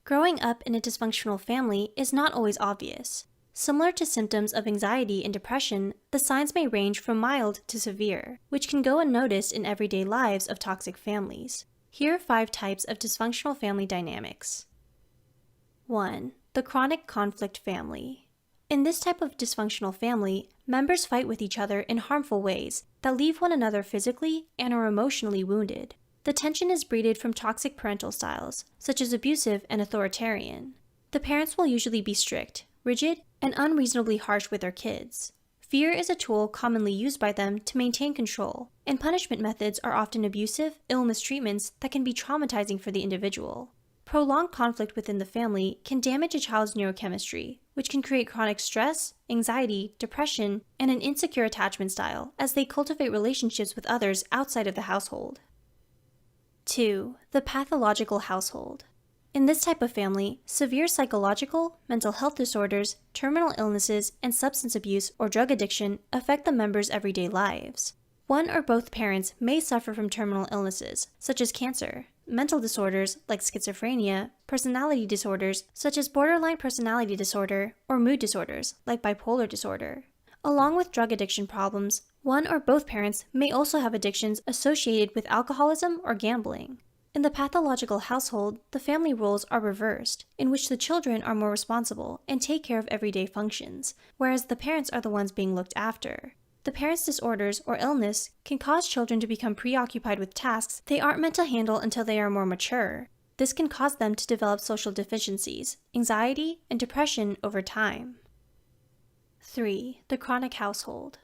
Growing up in a dysfunctional family is not always obvious. Similar to symptoms of anxiety and depression, the signs may range from mild to severe, which can go unnoticed in everyday lives of toxic families. Here are 5 types of dysfunctional family dynamics. 1. The chronic conflict family. In this type of dysfunctional family, members fight with each other in harmful ways that leave one another physically and or emotionally wounded. The tension is bred from toxic parental styles, such as abusive and authoritarian. The parents will usually be strict, rigid, and unreasonably harsh with their kids. Fear is a tool commonly used by them to maintain control, and punishment methods are often abusive, ill mistreatments that can be traumatizing for the individual. Prolonged conflict within the family can damage a child's neurochemistry, which can create chronic stress, anxiety, depression, and an insecure attachment style as they cultivate relationships with others outside of the household. 2. The pathological household. In this type of family, severe psychological, mental health disorders, terminal illnesses, and substance abuse or drug addiction affect the members' everyday lives. One or both parents may suffer from terminal illnesses, such as cancer, mental disorders like schizophrenia, personality disorders such as borderline personality disorder, or mood disorders like bipolar disorder. Along with drug addiction problems, one or both parents may also have addictions associated with alcoholism or gambling. In the pathological household, the family roles are reversed, in which the children are more responsible and take care of everyday functions, whereas the parents are the ones being looked after. The parents' disorders or illness can cause children to become preoccupied with tasks they aren't meant to handle until they are more mature. This can cause them to develop social deficiencies, anxiety, and depression over time. 3. The chronic household.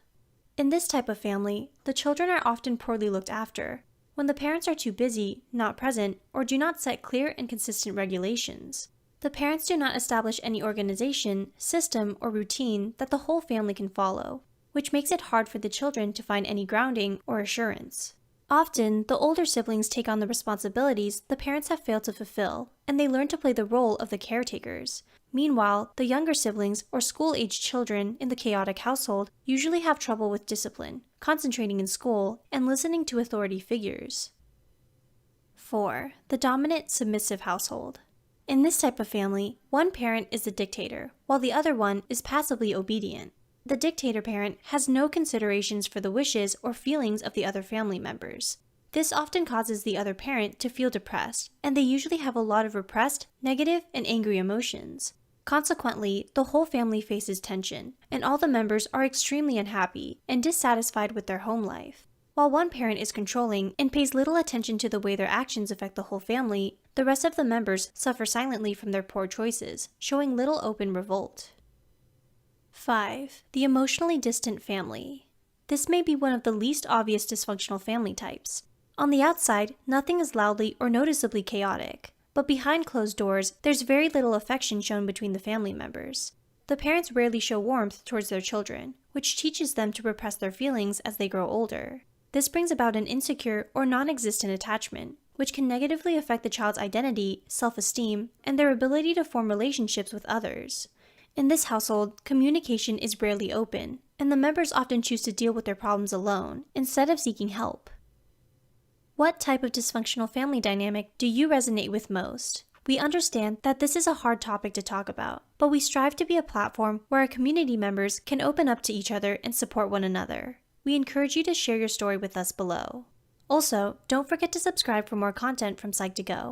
In this type of family, the children are often poorly looked after when the parents are too busy, not present, or do not set clear and consistent regulations. The parents do not establish any organization, system, or routine that the whole family can follow, which makes it hard for the children to find any grounding or assurance. Often, the older siblings take on the responsibilities the parents have failed to fulfill, and they learn to play the role of the caretakers. Meanwhile, the younger siblings or school-aged children in the chaotic household usually have trouble with discipline, concentrating in school, and listening to authority figures. 4. The dominant submissive household. In this type of family, one parent is the dictator, while the other one is passively obedient. The dictator parent has no considerations for the wishes or feelings of the other family members. This often causes the other parent to feel depressed, and they usually have a lot of repressed, negative, and angry emotions. Consequently, the whole family faces tension, and all the members are extremely unhappy and dissatisfied with their home life. While one parent is controlling and pays little attention to the way their actions affect the whole family, the rest of the members suffer silently from their poor choices, showing little open revolt. 5. The emotionally distant family. This may be one of the least obvious dysfunctional family types. On the outside, nothing is loudly or noticeably chaotic, but behind closed doors, there's very little affection shown between the family members. The parents rarely show warmth towards their children, which teaches them to repress their feelings as they grow older. This brings about an insecure or non-existent attachment, which can negatively affect the child's identity, self-esteem, and their ability to form relationships with others. In this household, communication is rarely open, and the members often choose to deal with their problems alone, instead of seeking help. What type of dysfunctional family dynamic do you resonate with most? We understand that this is a hard topic to talk about, but we strive to be a platform where our community members can open up to each other and support one another. We encourage you to share your story with us below. Also, don't forget to subscribe for more content from Psych2Go.